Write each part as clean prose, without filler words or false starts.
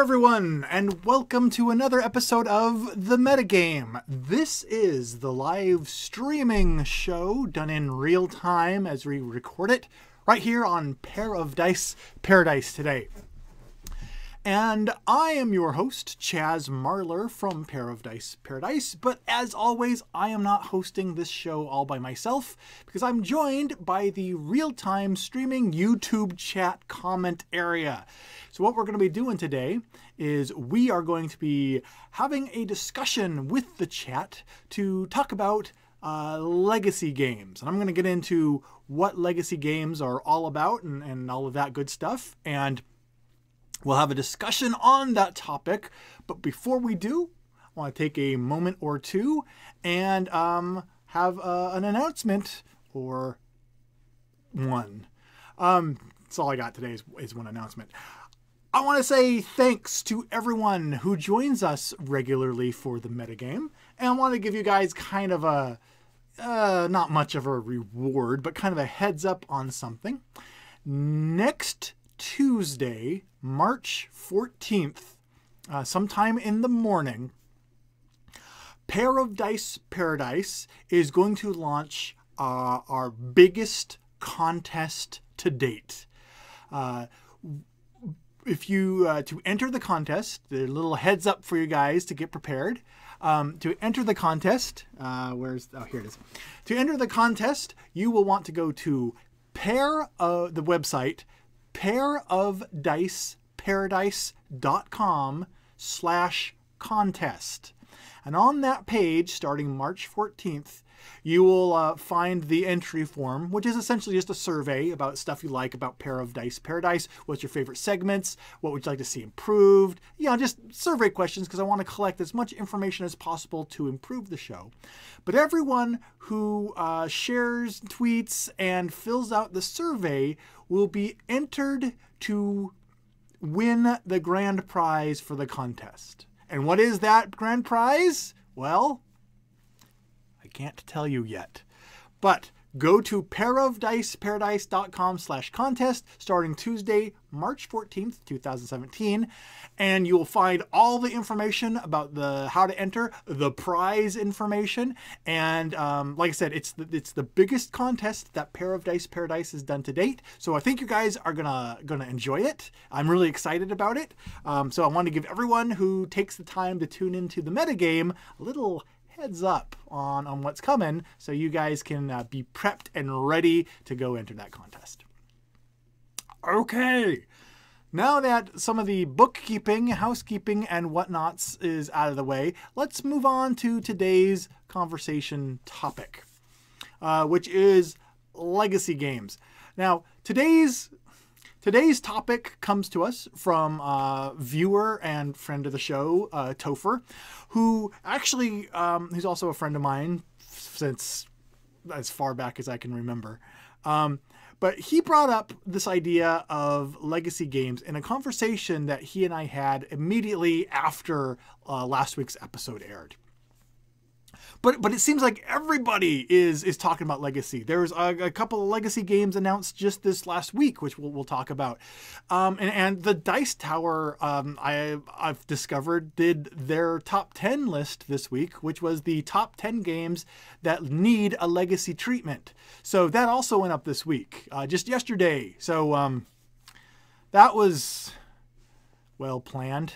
everyone, and welcome to another episode of The Metagame. This is the live streaming show done in real time as we record it right here on Pair of Dice Paradise today. And I am your host, Chaz Marler from Pair of Dice Paradise, but as always, I am not hosting this show all by myself because I'm joined by the real-time streaming YouTube chat comment area. So what we're going to be doing today is we are going to be having a discussion with the chat to talk about legacy games. And I'm going to get into what legacy games are all about and all of that good stuff. And we'll have a discussion on that topic. But before we do, I want to take a moment or two and have an announcement or one. That's all I got today is one announcement. I want to say thanks to everyone who joins us regularly for the metagame. And I want to give you guys kind of a, not much of a reward, but kind of a heads up on something. Next Tuesday, March 14th, sometime in the morning, Pair of Dice Paradise is going to launch our biggest contest to date. If you to enter the contest, a little heads up for you guys to get prepared. To enter the contest, here it is. To enter the contest, you will want to go to the website pairofdiceparadise.com/contest. And on that page, starting March 14th, you will find the entry form, which is essentially just a survey about stuff you like about Pair of Dice Paradise. What's your favorite segments? What would you like to see improved? Just survey questions because I want to collect as much information as possible to improve the show. But everyone who shares, tweets, and fills out the survey will be entered to win the grand prize for the contest. And what is that grand prize? Well, I can't tell you yet, but go to pairofdiceparadise.com/contest starting Tuesday, March 14th, 2017, and you'll find all the information about how to enter, the prize information, and like I said, it's the biggest contest that Pair of Dice Paradise has done to date. So I think you guys are gonna enjoy it. I'm really excited about it. So I want to give everyone who takes the time to tune into the metagame a little heads up on what's coming so you guys can be prepped and ready to go enter that contest. Okay, now that some of the bookkeeping, housekeeping, and whatnots is out of the way, let's move on to today's conversation topic, which is legacy games. Now, today's topic comes to us from viewer and friend of the show, Topher, who actually, he's also a friend of mine since as far back as I can remember. But he brought up this idea of legacy games in a conversation that he and I had immediately after last week's episode aired. But it seems like everybody is talking about legacy. There's a couple of legacy games announced just this last week, which we'll talk about. And the Dice Tower, I've discovered, did their top 10 list this week, which was the top 10 games that need a legacy treatment. So that also went up this week, just yesterday. So that was well planned.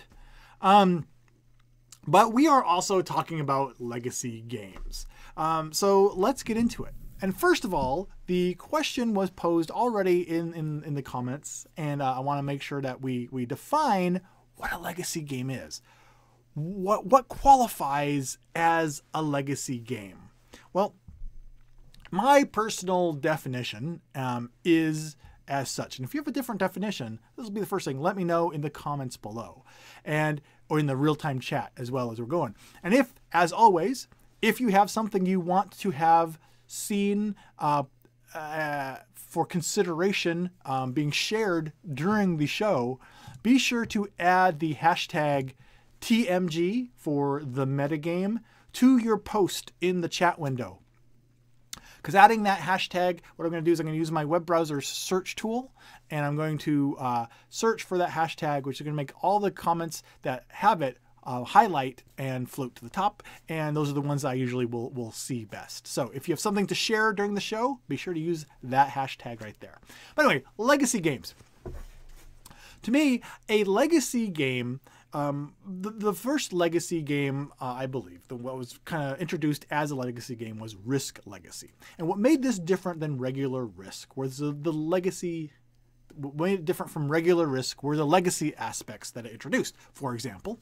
But we are also talking about legacy games. So let's get into it. And first of all, the question was posed already in the comments, and I want to make sure that we define what a legacy game is. What qualifies as a legacy game? Well, my personal definition is as such. And if you have a different definition, this will be the first thing. Let me know in the comments below, or in the real-time chat as well as we're going. And if, as always, if you have something you want to have seen for consideration being shared during the show, be sure to add the hashtag TMG for the metagame to your post in the chat window. Because adding that hashtag, what I'm going to do is I'm going to use my web browser search tool, and I'm going to search for that hashtag, which is going to make all the comments that have it highlight and float to the top, and those are the ones I usually will see best. So if you have something to share during the show, be sure to use that hashtag right there. But anyway, legacy games. To me, a legacy game, the first legacy game, I believe, what was kind of introduced as a legacy game was Risk Legacy. And what made this different than regular Risk was the legacy. What made it different from regular Risk were the legacy aspects that it introduced. For example,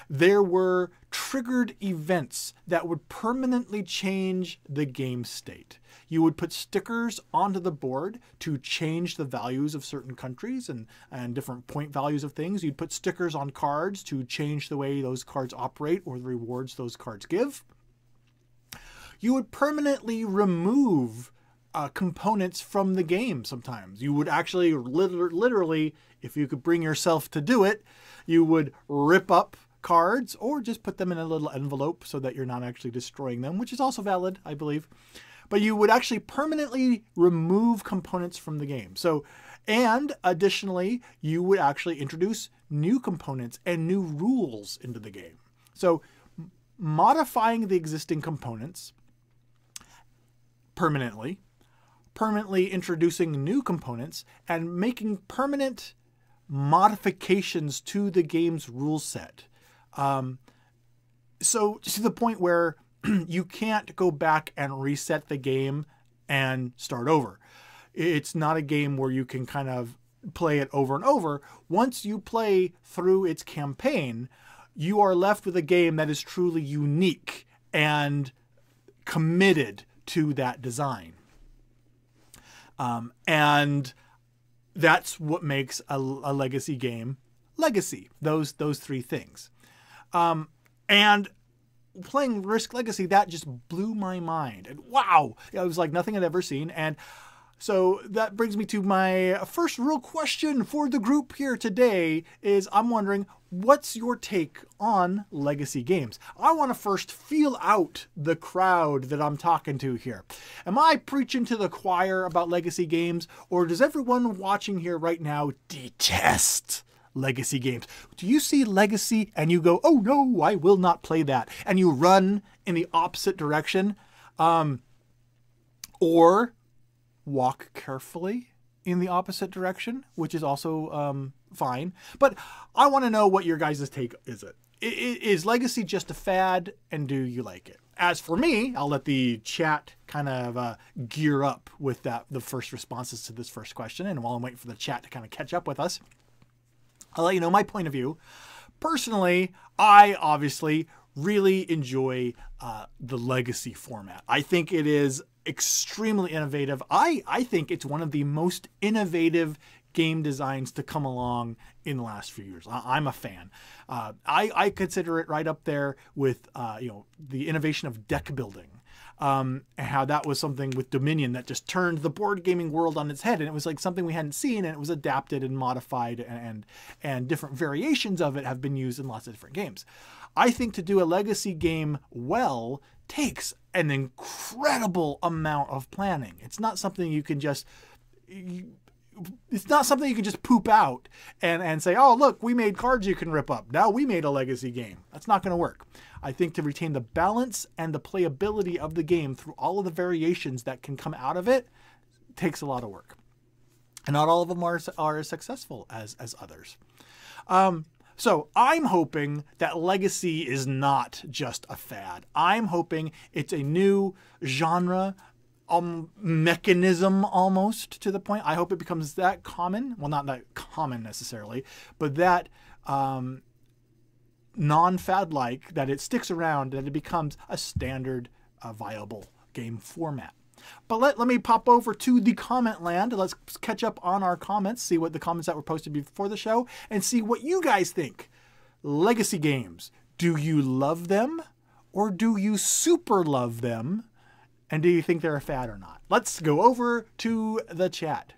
there were triggered events that would permanently change the game state. You would put stickers onto the board to change the values of certain countries and different point values of things. You'd put stickers on cards to change the way those cards operate or the rewards those cards give. You would permanently remove components from the game sometimes. You would actually literally, if you could bring yourself to do it, you would rip up cards or just put them in a little envelope so that you're not actually destroying them, which is also valid, I believe. But you would actually permanently remove components from the game. So, and additionally, you would actually introduce new components and new rules into the game. So modifying the existing components permanently introducing new components, and making permanent modifications to the game's rule set. So to the point where you can't go back and reset the game and start over. It's not a game where you can kind of play it over and over. Once you play through its campaign, you are left with a game that is truly unique and committed to that design. And that's what makes a legacy game legacy. Those three things. And playing Risk Legacy, that just blew my mind. And wow, it was like nothing I'd ever seen. And so that brings me to my first real question for the group here today is I'm wondering, what's your take on legacy games? I want to first feel out the crowd that I'm talking to here. Am I preaching to the choir about legacy games, or does everyone watching here right now detest legacy games? Do you see legacy and you go, oh no, I will not play that, and you run in the opposite direction? Or walk carefully in the opposite direction, which is also fine. But I want to know what your guys' take is. Is legacy just a fad, and do you like it? As for me, I'll let the chat kind of gear up with the first responses to this first question. And while I'm waiting for the chat to kind of catch up with us, I'll let you know my point of view. Personally, I obviously really enjoy the legacy format. I think it is extremely innovative. I think it's one of the most innovative game designs to come along in the last few years. I'm a fan. I consider it right up there with the innovation of deck building. And how that was something with Dominion that just turned the board gaming world on its head, and it was like something we hadn't seen, and it was adapted and modified, and different variations of it have been used in lots of different games. I think to do a legacy game well takes an incredible amount of planning. It's not something you can just poop out and say, oh, look, we made cards you can rip up. Now we made a legacy game. That's not going to work. I think to retain the balance and the playability of the game through all of the variations that can come out of it takes a lot of work. And not all of them are as successful as others. So I'm hoping that legacy is not just a fad. I'm hoping it's a new genre, mechanism almost, to the point. I hope it becomes that common. Well, not that common necessarily, but that non-fad-like, that it sticks around, that it becomes a standard viable game format. But let me pop over to the comment land. Let's catch up on our comments, see what the comments that were posted before the show, and see what you guys think. Legacy games, do you love them, or do you super love them? And do you think they're a fad or not? Let's go over to the chat.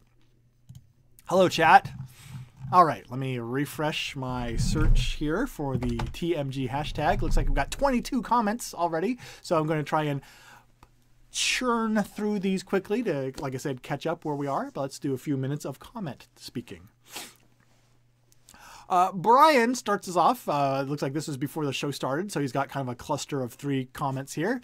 Hello, chat. All right, let me refresh my search here for the TMG hashtag. Looks like we've got 22 comments already, so I'm going to try and churn through these quickly to, like I said, catch up where we are. But let's do a few minutes of comment speaking. Brian starts us off. It looks like this was before the show started, so he's got kind of a cluster of 3 comments here.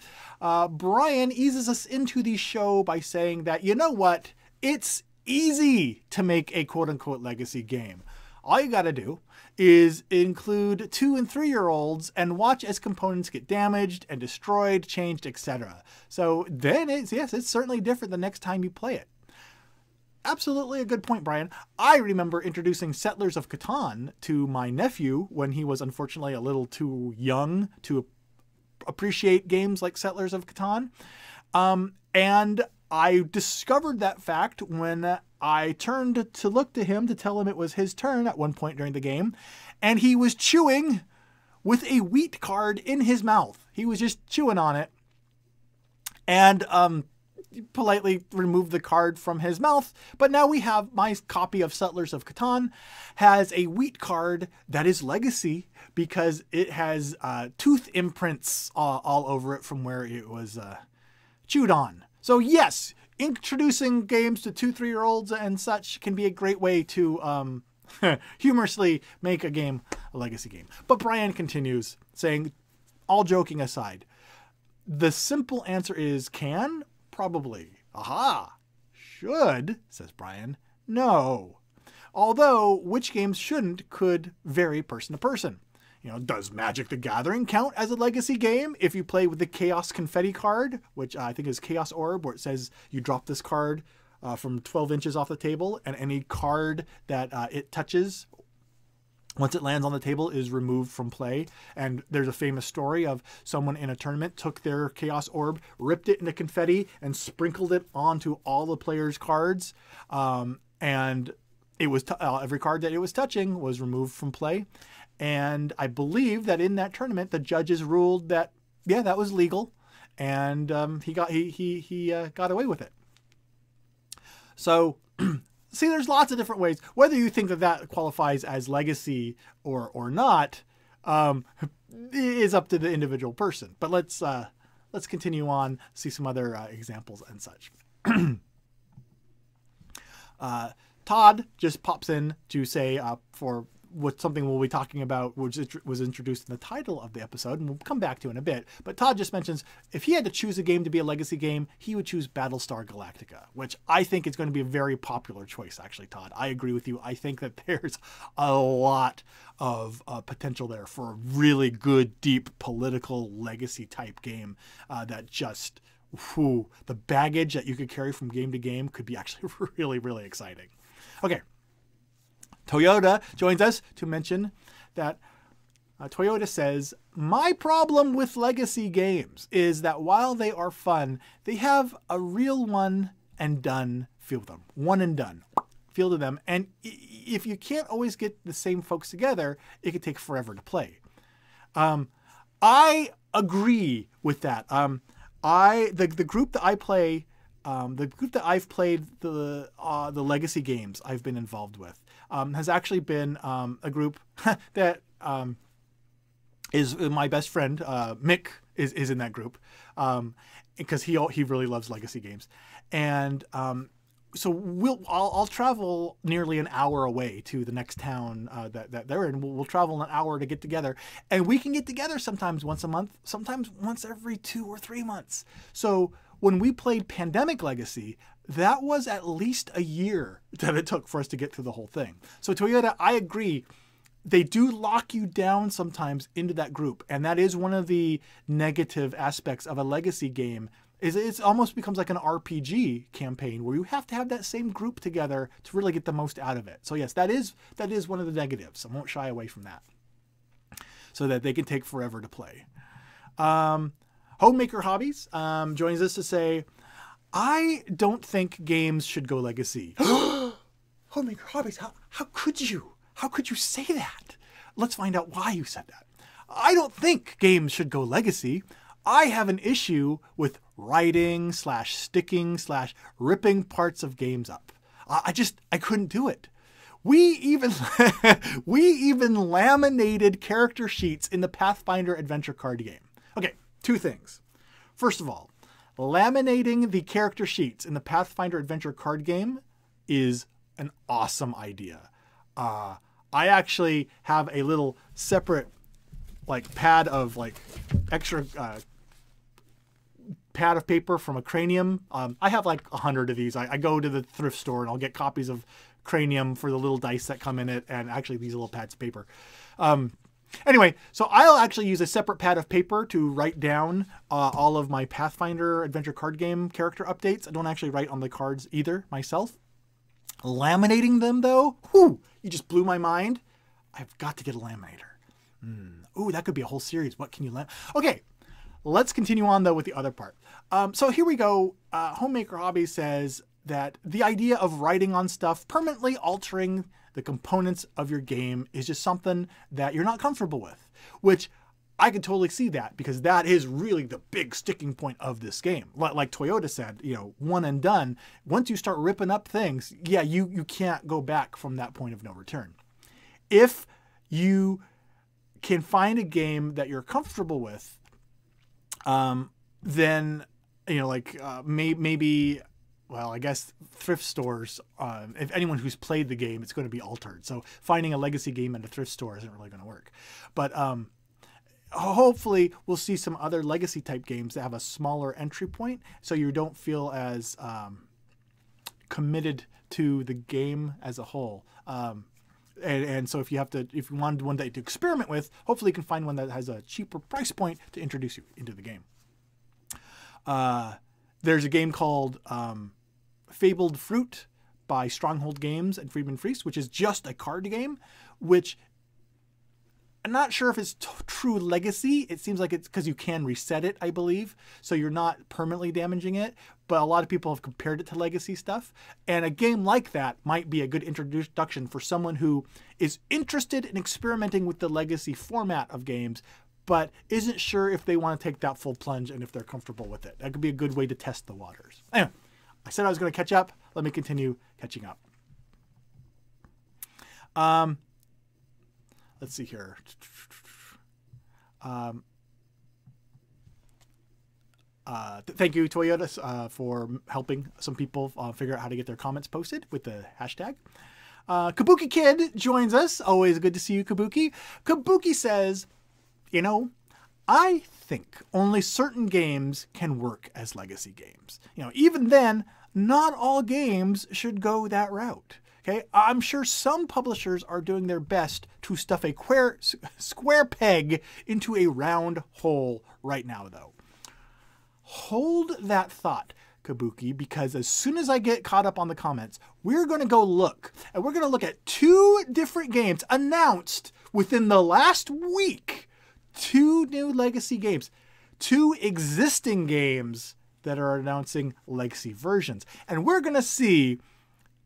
Brian eases us into the show by saying that, you know what? It's easy to make a quote-unquote legacy game. All you got to do is include 2- and 3-year-olds and watch as components get damaged and destroyed, changed, etc. So then it's certainly different the next time you play it. Absolutely a good point, Brian. I remember introducing Settlers of Catan to my nephew when he was unfortunately a little too young to appreciate games like Settlers of Catan. And I discovered that fact when I turned to look to him to tell him it was his turn at one point during the game, and he was chewing with a wheat card in his mouth. He was just chewing on it, and politely removed the card from his mouth. But now we have my copy of Settlers of Catan has a wheat card that is legacy because it has tooth imprints all over it from where it was chewed on. So yes, introducing games to 2- 3-year-olds and such can be a great way to humorously make a game a legacy game. But Brian continues saying, all joking aside, the simple answer is can. Probably. Aha! Should, says Brian. No. Although, which games shouldn't could vary person to person. You know, does Magic the Gathering count as a legacy game if you play with the Chaos Confetti card, which I think is Chaos Orb, where it says you drop this card from 12 inches off the table, and any card that it touches, once it lands on the table, is removed from play. And there's a famous story of someone in a tournament took their Chaos Orb, ripped it into confetti, and sprinkled it onto all the players' cards. And it was every card that it was touching was removed from play. And I believe that in that tournament, the judges ruled that, yeah, that was legal. And he got away with it. So... See, there's lots of different ways. Whether you think that that qualifies as legacy or not is up to the individual person. But let's continue on, see some other examples and such. Todd just pops in to say for what something we'll be talking about, which was introduced in the title of the episode, and we'll come back to in a bit. But Todd just mentions if he had to choose a game to be a legacy game, he would choose Battlestar Galactica, which I think is going to be a very popular choice, actually, Todd. I agree with you. I think that there's a lot of potential there for a really good, deep political legacy type game that just, the baggage that you could carry from game to game could be actually really, really exciting. Okay. Toyota joins us to mention that Toyota says, my problem with legacy games is that while they are fun, they have a real one and done feel to them. One and done feel to them. And if you can't always get the same folks together, it could take forever to play. I agree with that. The group that I play, the group that I've played the legacy games I've been involved with, has actually been a group that is my best friend. Mick is in that group because he really loves legacy games, and so I'll travel nearly an hour away to the next town that they're in. We'll travel an hour to get together, and we can get together sometimes once a month, sometimes once every 2 or 3 months. So when we played Pandemic Legacy, that was at least a year that it took for us to get through the whole thing. So Toyota, I agree. They do lock you down sometimes into that group. And that is one of the negative aspects of a legacy game, is it almost becomes like an RPG campaign where you have to have that same group together to really get the most out of it. So yes, that is one of the negatives. I won't shy away from that. So that they can take forever to play. Homemaker Hobbies joins us to say, I don't think games should go legacy. Homemaker Hobbies, how could you? How could you say that? Let's find out why you said that. I don't think games should go legacy. I have an issue with writing / sticking / ripping parts of games up. I couldn't do it. We even laminated character sheets in the Pathfinder adventure card game. Okay, 2 things. First of all, laminating the character sheets in the Pathfinder Adventure card game is an awesome idea. I actually have a little separate like pad of like extra pad of paper from a cranium. I have like 100 of these. I go to the thrift store and I'll get copies of cranium for the little dice that come in it, and actually these little pads of paper. Anyway, so I'll actually use a separate pad of paper to write down all of my Pathfinder Adventure card game character updates. I don't actually write on the cards either myself. Laminating them though, whew, you just blew my mind. I've got to get a laminator. Ooh, that could be a whole series. What can you Okay, let's continue on though with the other part. So here we go. Homemaker Hobby says that the idea of writing on stuff, permanently altering the components of your game, is just something that you're not comfortable with, which I could totally see that, because that is really the big sticking point of this game. Like Toyota said, you know, one and done. Once you start ripping up things, yeah, you can't go back from that point of no return. If you can find a game that you're comfortable with, then, you know, like maybe, well, I guess thrift stores, if anyone who's played the game, it's going to be altered. So finding a legacy game at a thrift store isn't really going to work. But hopefully we'll see some other legacy type games that have a smaller entry point, so you don't feel as committed to the game as a whole. And so if you wanted one that to experiment with, hopefully you can find one that has a cheaper price point to introduce you into the game. There's a game called Fabled Fruit by Stronghold Games and Friedman Friest, which is just a card game, which I'm not sure if it's true legacy. It seems like it's because you can reset it, I believe. So you're not permanently damaging it. But a lot of people have compared it to legacy stuff. And a game like that might be a good introduction for someone who is interested in experimenting with the legacy format of games, but isn't sure if they want to take that full plunge and if they're comfortable with it. That could be a good way to test the waters. Anyway, I said I was going to catch up. Let me continue catching up. Let's see here. Thank you, Toyota, for helping some people figure out how to get their comments posted with the hashtag. Kabuki Kid joins us. Always good to see you, Kabuki. Kabuki says, you know, I think only certain games can work as legacy games. You know, even then, not all games should go that route. Okay, I'm sure some publishers are doing their best to stuff a square peg into a round hole right now, though. Hold that thought, Kabuki, because as soon as I get caught up on the comments, we're going to go look. And we're going to look at 2 different games announced within the last week. 2 new legacy games. 2 existing games that are announcing legacy versions. And we're going to see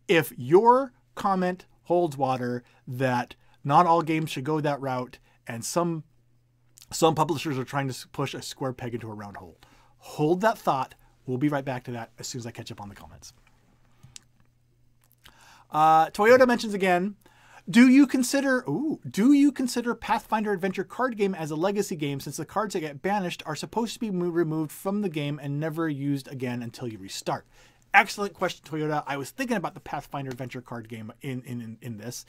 if your comment holds water that not all games should go that route, and some publishers are trying to push a square peg into a round hole. Hold that thought. We'll be right back to that as soon as I catch up on the comments. Toyota mentions again, do you consider Pathfinder Adventure card game as a legacy game, since the cards that get banished are supposed to be removed from the game and never used again until you restart? Excellent question, Toyota. I was thinking about the Pathfinder Adventure card game in this,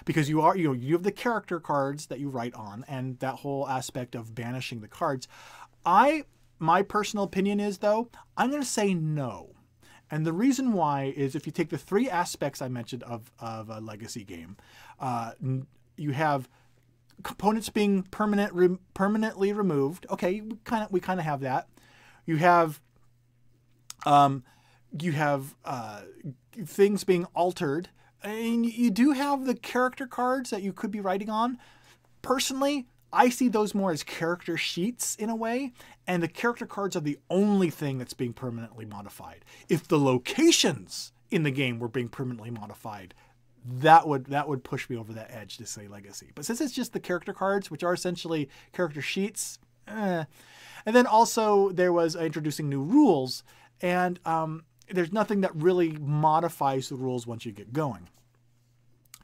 because you have the character cards that you write on, and that whole aspect of banishing the cards. My personal opinion is, though, I'm going to say no. And the reason why is, if you take the 3 aspects I mentioned of a legacy game, you have components being permanently removed. Okay, we kind of have that. You have things being altered, and you do have the character cards that you could be writing on. Personally, I see those more as character sheets in a way, and the character cards are the only thing that's being permanently modified. If the locations in the game were being permanently modified, that would push me over that edge to say legacy. But since it's just the character cards, which are essentially character sheets, And then also there was introducing new rules, and there's nothing that really modifies the rules once you get going.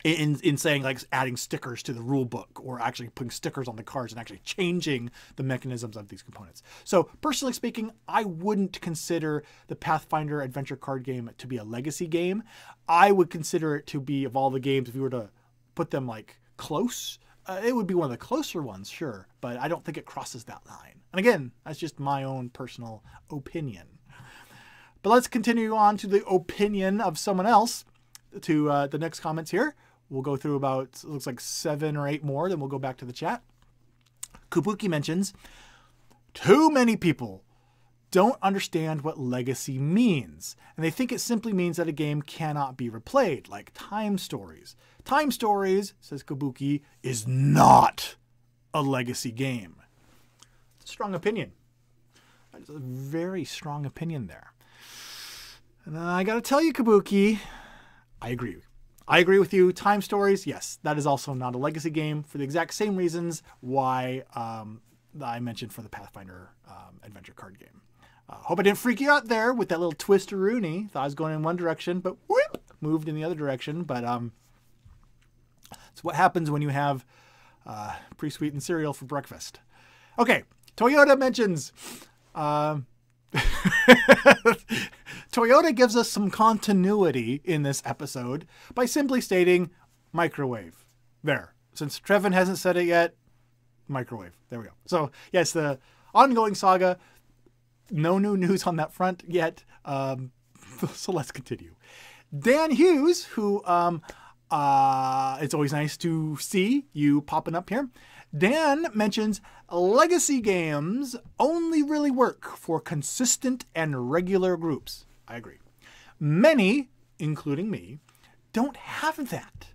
in saying like adding stickers to the rule book or actually putting stickers on the cards and actually changing the mechanisms of these components. So personally speaking, I wouldn't consider the Pathfinder adventure card game to be a legacy game. I would consider it to be, of all the games, if you were to put them like close, it would be one of the closer ones, sure, but I don't think it crosses that line. And again, that's just my own personal opinion. But let's continue on to the opinion of someone else, to the next comments here. We'll go through about, it looks like 7 or 8 more, then we'll go back to the chat. Kabuki mentions, too many people don't understand what legacy means, and they think it simply means that a game cannot be replayed, like Time Stories. Time Stories, says Kabuki, is not a legacy game. It's a strong opinion. That is a very strong opinion there. And I gotta tell you, Kabuki, I agree. I agree with you. Time Stories, yes, that is also not a legacy game for the exact same reasons why I mentioned for the Pathfinder adventure card game. Hope I didn't freak you out there with that little twist-a-rooney. Thought I was going in one direction, but whoop, moved in the other direction. But it's what happens when you have pre-sweetened cereal for breakfast. Okay, Toyota mentions... Toyota gives us some continuity in this episode by simply stating microwave. There. Since Trevin hasn't said it yet, microwave. There we go. So, yes, the ongoing saga. No new news on that front yet. So let's continue. Dan Hughes, who it's always nice to see you popping up here. Dan mentions legacy games only really work for consistent and regular groups. I agree. Many, including me, don't have that.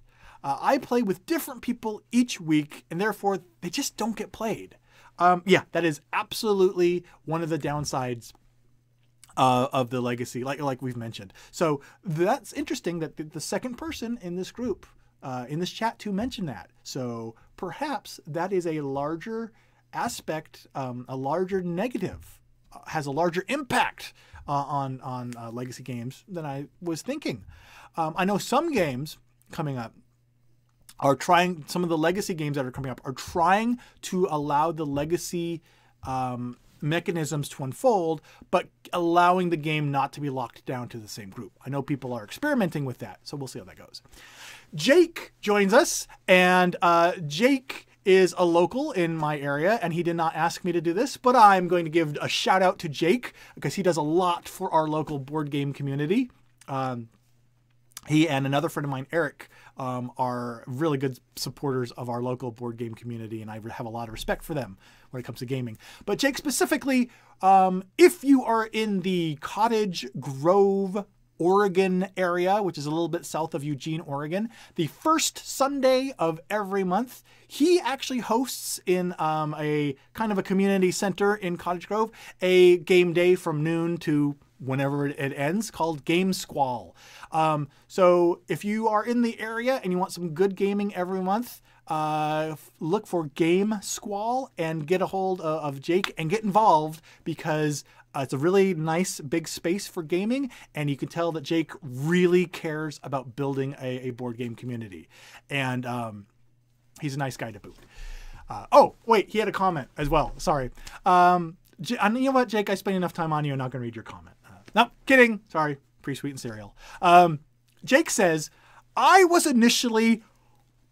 I play with different people each week, and therefore they just don't get played. Yeah, that is absolutely one of the downsides of the legacy, like we've mentioned. So that's interesting that the second person in this group, in this chat, to mention that. So perhaps that is a larger aspect, a larger negative, has a larger impact on legacy games than I was thinking. I know some games coming up are trying, some of the legacy games that are coming up are trying to allow the legacy mechanisms to unfold, but allowing the game not to be locked down to the same group. I know people are experimenting with that, so we'll see how that goes. Jake joins us, and Jake is a local in my area, and he did not ask me to do this, but I'm going to give a shout out to Jake because he does a lot for our local board game community. He and another friend of mine, Eric, are really good supporters of our local board game community, and I have a lot of respect for them when it comes to gaming. But Jake specifically, if you are in the Cottage Grove, Oregon area, which is a little bit south of Eugene, Oregon, the first Sunday of every month, he actually hosts in a kind of a community center in Cottage Grove, a game day from noon to whenever it ends, called Game Squall. So if you are in the area and you want some good gaming every month, look for Game Squall and get a hold of Jake and get involved, because it's a really nice big space for gaming, and you can tell that Jake really cares about building a board game community. And he's a nice guy to boot. Oh, wait, he had a comment as well. Sorry. You know what, Jake? I spent enough time on you. I'm not going to read your comment. No, kidding. Sorry. Pre-sweetened cereal. Jake says, I was initially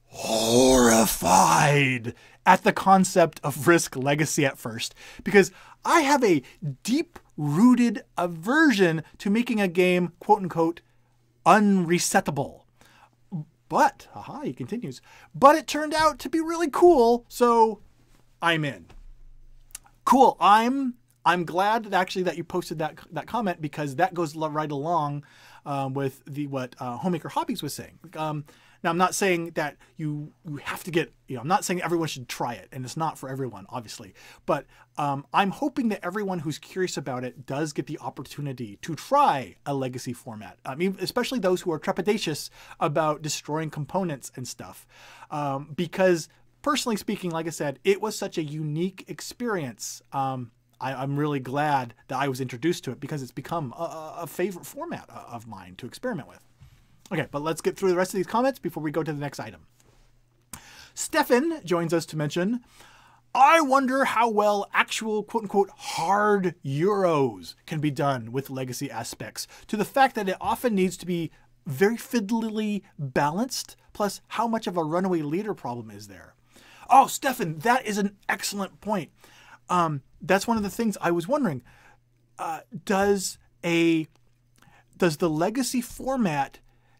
horrified at the concept of Risk Legacy at first, because I have a deep-rooted aversion to making a game, quote-unquote, unresettable. But, he continues, but it turned out to be really cool, so I'm in. Cool. I'm glad that actually that you posted that comment, because that goes right along with what Homemaker Hobbies was saying. Now, I'm not saying that you have to get, I'm not saying everyone should try it, and it's not for everyone, obviously. But I'm hoping that everyone who's curious about it does get the opportunity to try a legacy format. I mean, especially those who are trepidatious about destroying components and stuff. Because personally speaking, like I said, it was such a unique experience. I'm really glad that I was introduced to it, because it's become a favorite format of mine to experiment with. Okay, but let's get through the rest of these comments before we go to the next item. Stefan joins us to mention, I wonder how well actual quote-unquote hard Euros can be done with legacy aspects, to the fact that it often needs to be very fiddlily balanced, plus how much of a runaway leader problem is there? Oh, Stefan, that is an excellent point. That's one of the things I was wondering. Does the legacy format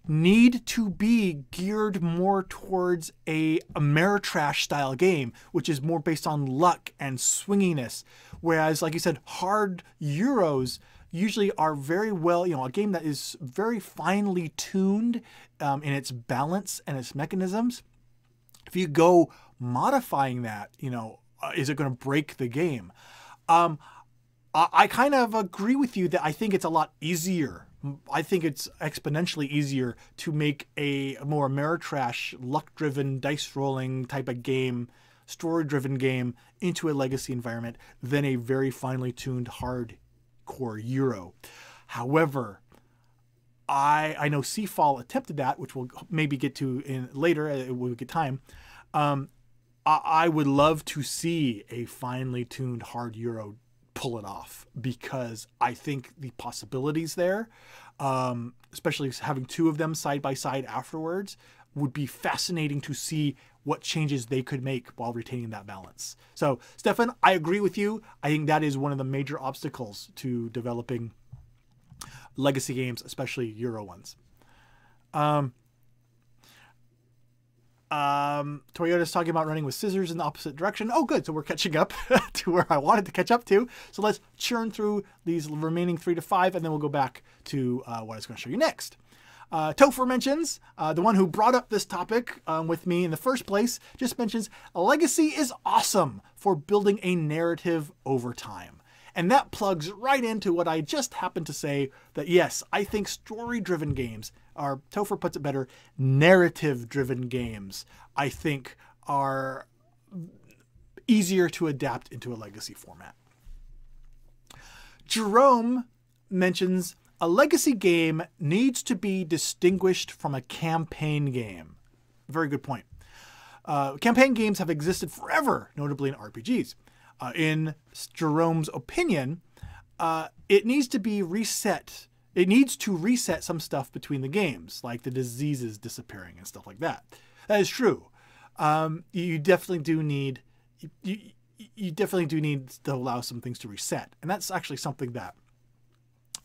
need to be geared more towards a Ameritrash style game, which is more based on luck and swinginess? Whereas, like you said, hard Euros usually are very well, a game that is very finely tuned in its balance and its mechanisms. If you go modifying that, is it going to break the game? I kind of agree with you that I think it's a lot easier. I think it's exponentially easier to make a more Ameritrash, luck-driven, dice-rolling type of game, story-driven game into a legacy environment than a very finely tuned hardcore Euro. However, I know Seafall attempted that, which we'll maybe get to in later. We'll get time. I would love to see a finely tuned hard Euro pull it off, because I think the possibilities there, especially having two of them side by side afterwards, would be fascinating to see what changes they could make while retaining that balance. So, Stefan, I agree with you. I think that is one of the major obstacles to developing legacy games, especially Euro ones. Toyota's talking about running with scissors in the opposite direction. Oh, good. So we're catching up to where I wanted to catch up to. So let's churn through these remaining 3 to 5, and then we'll go back to what I was going to show you next. Topher mentions, the one who brought up this topic with me in the first place, just mentions, Legacy is awesome for building a narrative over time. And that plugs right into what I just happened to say, that yes, I think story-driven games, or Topher puts it better, narrative-driven games, I think are easier to adapt into a legacy format. Jerome mentions, a legacy game needs to be distinguished from a campaign game. Very good point. Campaign games have existed forever, notably in RPGs. In Jerome's opinion, it needs to be reset. It needs to reset some stuff between the games, like the diseases disappearing and stuff like that. That is true. You definitely do need to allow some things to reset, and that's actually something that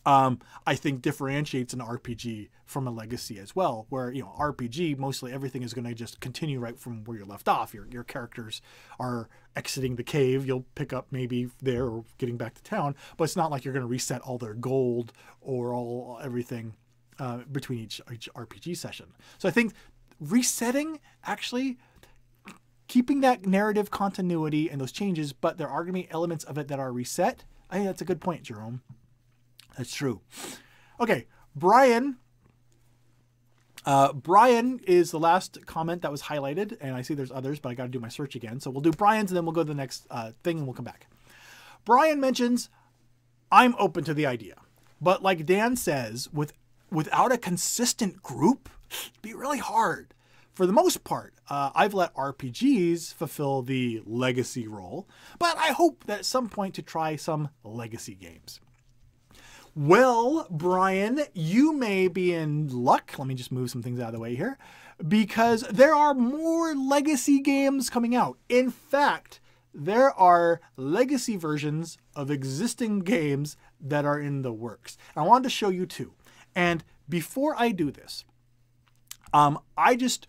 I think differentiates an RPG from a legacy as well, where, RPG, mostly everything is going to just continue right from where you're left off. Your characters are exiting the cave. You'll pick up maybe there or getting back to town, but it's not like you're going to reset all their gold or everything between each RPG session. So I think resetting, actually keeping that narrative continuity and those changes, but there are going to be elements of it that are reset. I think that's a good point, Jerome. That's true. Okay, Brian. Brian is the last comment that was highlighted, and I see there's others, but I got to do my search again. So we'll do Brian's, and then we'll go to the next thing, and we'll come back. Brian mentions, I'm open to the idea, but like Dan says, without a consistent group, it'd be really hard. For the most part, I've let RPGs fulfill the legacy role, but I hope that at some point to try some legacy games. Well, Brian, you may be in luck. Let me just move some things out of the way here, because there are more legacy games coming out. In fact, there are legacy versions of existing games that are in the works. And I wanted to show you two. And before I do this, I just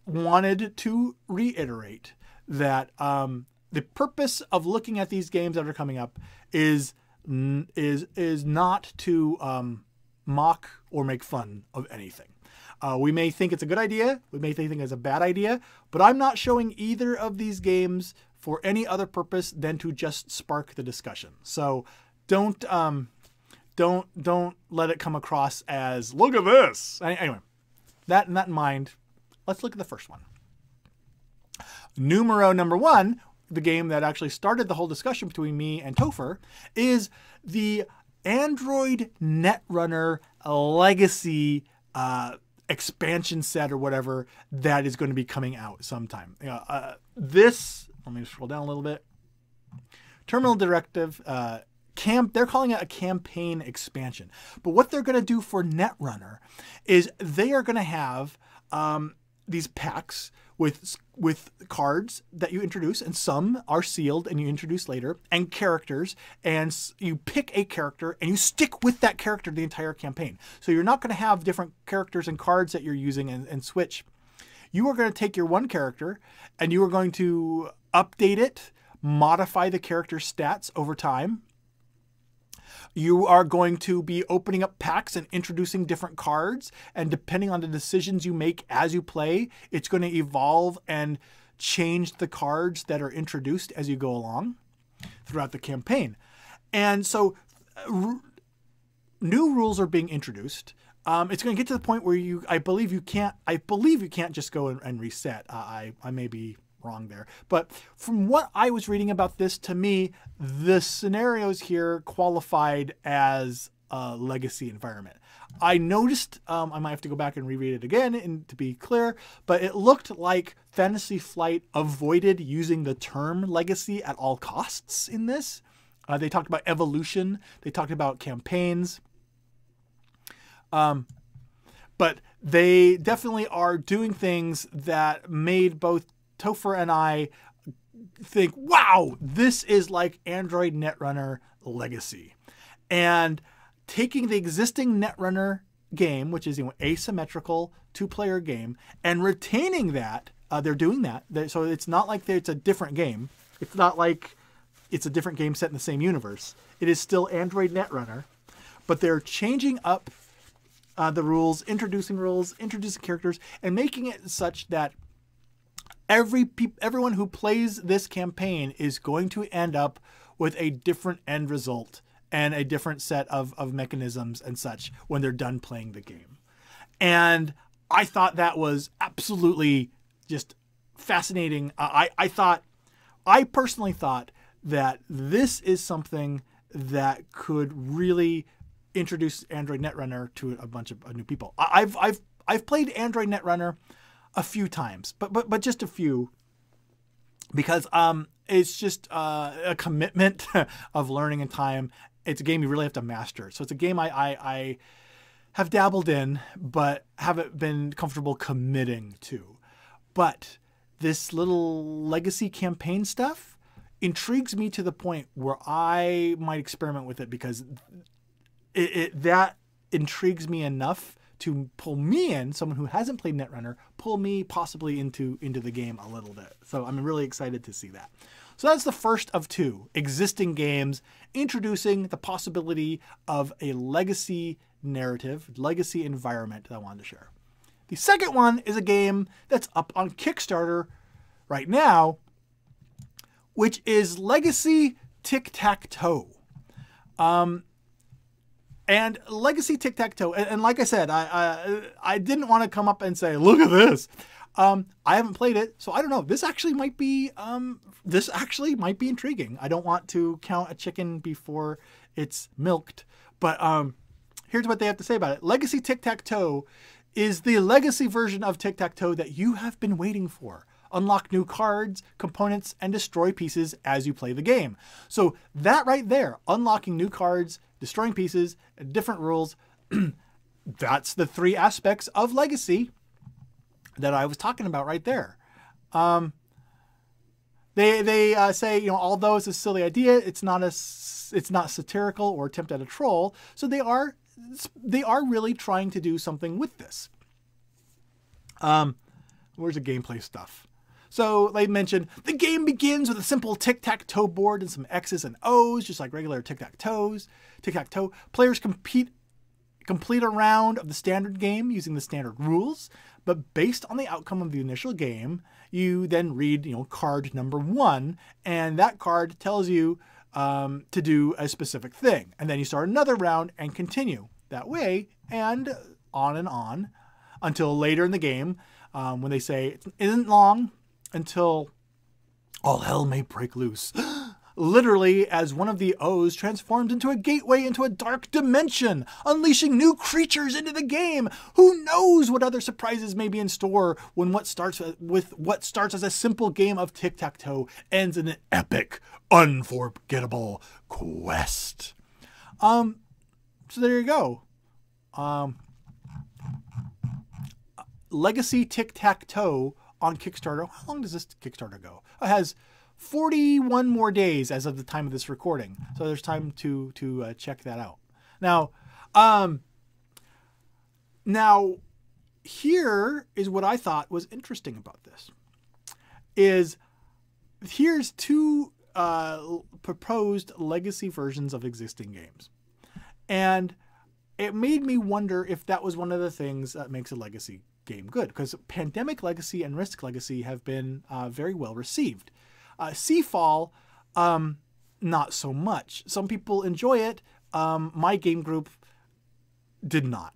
wanted to reiterate that the purpose of looking at these games that are coming up is not to mock or make fun of anything. We may think it's a good idea. We may think it's a bad idea, but I'm not showing either of these games for any other purpose than to just spark the discussion. So don't let it come across as, look at this. Anyway, that in mind, let's look at the first one. Numero number 1, the game that actually started the whole discussion between me and Topher, is the Android Netrunner Legacy expansion set or whatever that is going to be coming out sometime. This, let me scroll down a little bit. Terminal Directive, they're calling it a campaign expansion. But what they're going to do for Netrunner is they are going to have these packs with cards that you introduce, and some are sealed and you introduce later, and characters, and you pick a character and you stick with that character the entire campaign. So you're not going to have different characters and cards that you're using and switch. You are going to take your one character and you are going to update it, modify the character's stats over time. You are going to be opening up packs and introducing different cards, and depending on the decisions you make as you play, it's going to evolve and change the cards that are introduced as you go along throughout the campaign. And so new rules are being introduced. It's going to get to the point where I believe you can't just go and reset. I may be wrong there, but from what I was reading about this, to me, the scenarios here qualified as a legacy environment. I noticed, I might have to go back and reread it again and to be clear, but it looked like Fantasy Flight avoided using the term legacy at all costs in this. They talked about evolution. They talked about campaigns. But they definitely are doing things that made both Topher and I think, wow, this is like Android Netrunner Legacy. And taking the existing Netrunner game, which is asymmetrical two-player game, and retaining that, they're doing that. So it's not like it's a different game. It's not like it's a different game set in the same universe. It is still Android Netrunner, but they're changing up the rules, introducing characters, and making it such that everyone who plays this campaign is going to end up with a different end result and a different set of mechanisms and such when they're done playing the game. And I thought that was absolutely just fascinating. I personally thought that this is something that could really introduce Android Netrunner to a bunch of new people. I've played Android Netrunner a few times, but just a few, because it's just a commitment of learning and time. It's a game you really have to master. So it's a game I have dabbled in, but haven't been comfortable committing to. But this little legacy campaign stuff intrigues me to the point where I might experiment with it, because that intrigues me enough to pull me in, someone who hasn't played Netrunner, pull me possibly into the game a little bit. So I'm really excited to see that. So that's the first of two existing games introducing the possibility of a legacy narrative, legacy environment that I wanted to share. The second one is a game that's up on Kickstarter right now, which is Legacy Tic Tac Toe. And Legacy Tic Tac Toe, and like I said, I didn't want to come up and say, look at this. I haven't played it, so I don't know. This actually might be intriguing. I don't want to count a chicken before it's milked, but here's what they have to say about it. Legacy Tic Tac Toe is the legacy version of Tic Tac Toe that you have been waiting for. Unlock new cards, components, and destroy pieces as you play the game. So that right there, unlocking new cards, destroying pieces, different rules, that's the three aspects of Legacy that I was talking about right there. They say, although it's a silly idea, it's not satirical or attempt at a troll. So they are really trying to do something with this. Where's the gameplay stuff? So they mentioned the game begins with a simple tic-tac-toe board and some X's and O's, just like regular tic-tac-toe. Players complete a round of the standard game using the standard rules, but based on the outcome of the initial game, you then read, card number 1, and that card tells you to do a specific thing. And then you start another round and continue that way, and on until later in the game, when they say it isn't long until all hell may break loose. literally as one of the O's transformed into a gateway into a dark dimension, unleashing new creatures into the game. Who knows what other surprises may be in store when what starts as a simple game of tic-tac-toe ends in an epic, unforgettable quest. So there you go. Legacy Tic Tac Toe on Kickstarter. How long does this Kickstarter go? It has 41 more days as of the time of this recording, so there's time to check that out. Now, here is what I thought was interesting about this. Here's two proposed legacy versions of existing games, and it made me wonder if that was one of the things that makes a legacy game good, because Pandemic Legacy and Risk Legacy have been very well received. Seafall, not so much. Some people enjoy it. My game group did not.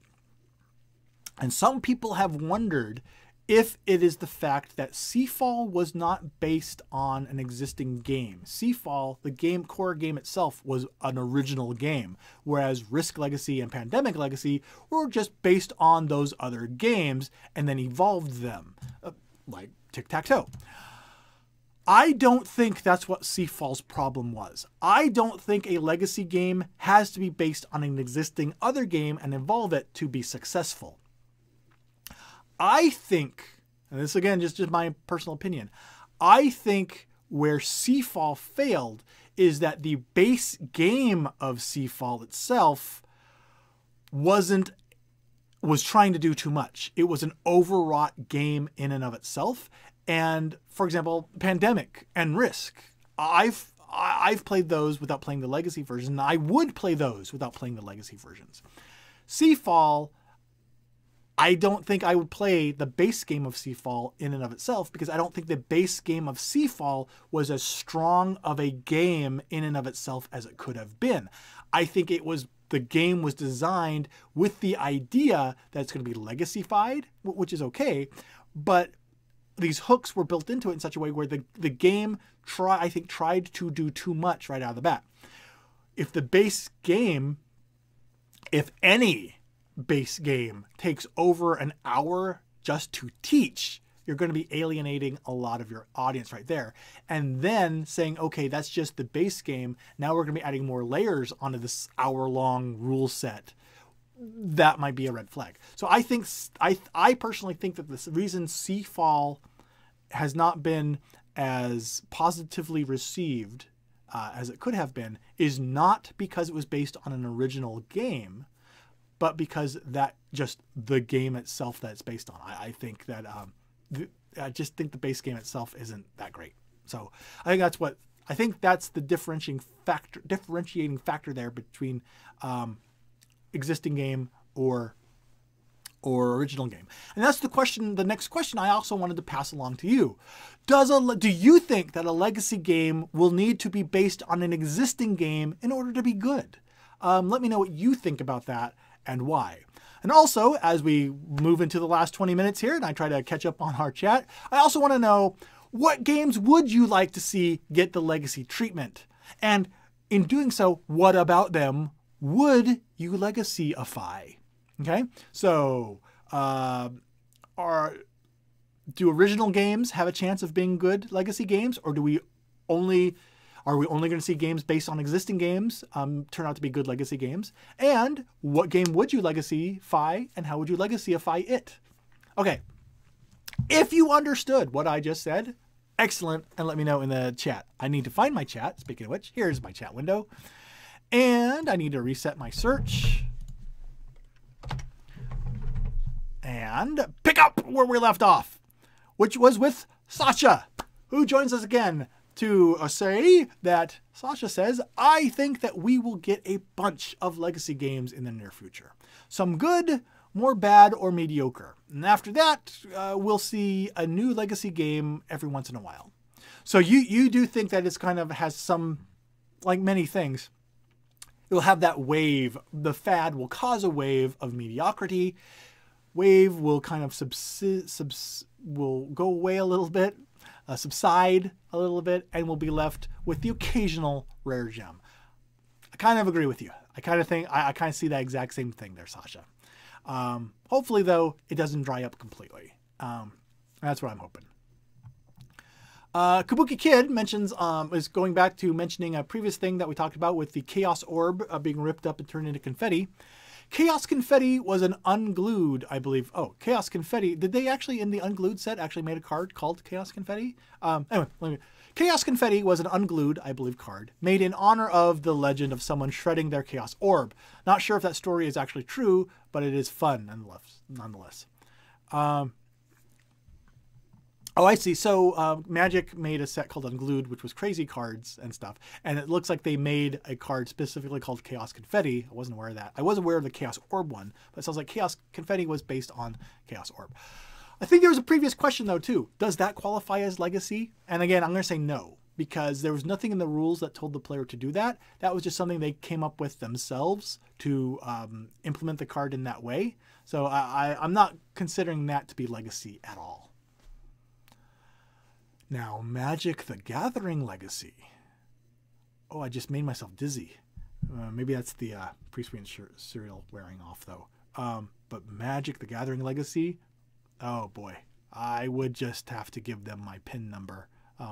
And some people have wondered if it is the fact that Seafall was not based on an existing game. Seafall, the core game itself, was an original game, whereas Risk Legacy and Pandemic Legacy were just based on those other games and then evolved them, like Tic-Tac-Toe. I don't think that's what Seafall's problem was. I don't think a legacy game has to be based on an existing other game and evolve it to be successful. I think, and this again, just my personal opinion, I think where Seafall failed is that the base game of Seafall itself was trying to do too much. It was an overwrought game in and of itself. And for example, Pandemic and Risk, I've played those without playing the legacy version. I would play those without playing the legacy versions. Seafall, I don't think I would play the base game of Seafall in and of itself, because I don't think the base game of Seafall was as strong of a game in and of itself as it could have been. I think the game was designed with the idea that it's going to be legacy-fied, which is okay, but these hooks were built into it in such a way where the game tried to do too much right out of the bat. If the base game, if any base game, takes over an hour just to teach, you're going to be alienating a lot of your audience right there. And then saying, okay, that's just the base game. Now we're going to be adding more layers onto this hour-long rule set. That might be a red flag. So I personally think that the reason Seafall has not been as positively received as it could have been is not because it was based on an original game, but because that just the game itself that it's based on. I think that I just think the base game itself isn't that great. So I think that's the differentiating factor there between existing game or original game. And that's the next question I also wanted to pass along to you. Do you think that a legacy game will need to be based on an existing game in order to be good? Let me know what you think about that and why. And also, as we move into the last 20 minutes here and I try to catch up on our chat, I also want to know, what games would you like to see get the legacy treatment? And in doing so, what about them would you legacy-ify? Okay, so do original games have a chance of being good legacy games, or are we only going to see games based on existing games turn out to be good legacy games? And what game would you legacy-ify, and how would you legacy-ify it? Okay, if you understood what I just said, excellent, and let me know in the chat. I need to find my chat. Speaking of which, here's my chat window. And I need to reset my search. And pick up where we left off, which was with Sasha, who joins us again to say that Sasha says, I think that we will get a bunch of legacy games in the near future. Some good, more bad, or mediocre. And after that, we'll see a new legacy game every once in a while. So you do think that it's kind of has some, like many things, it will have that wave. The fad will cause a wave of mediocrity. Wave will kind of will go away a little bit. subside a little bit, and we'll be left with the occasional rare gem. I kind of agree with you. I kind of see that exact same thing there, Sasha. Hopefully, though, it doesn't dry up completely. That's what I'm hoping. Kabuki Kid mentions, is going back to mentioning a previous thing that we talked about with the Chaos Orb being ripped up and turned into confetti. Chaos Confetti was an unglued, I believe. Oh, Chaos Confetti. Did they actually, in the unglued set, actually made a card called Chaos Confetti? Anyway, Chaos Confetti was an unglued, I believe, card made in honor of the legend of someone shredding their Chaos Orb. Not sure if that story is actually true, but it is fun nonetheless. Oh, I see. So Magic made a set called Unglued, which was crazy cards and stuff. And it looks like they made a card specifically called Chaos Confetti. I wasn't aware of that. I was aware of the Chaos Orb one, but it sounds like Chaos Confetti was based on Chaos Orb. I think there was a previous question, though, too. Does that qualify as Legacy? And again, I'm going to say no, because there was nothing in the rules that told the player to do that. That was just something they came up with themselves to implement the card in that way. So I'm not considering that to be Legacy at all. Now, Magic the Gathering Legacy. Oh, I just made myself dizzy. Maybe that's the pre-screen cereal wearing off, though. But Magic the Gathering Legacy, oh boy. I would just have to give them my PIN number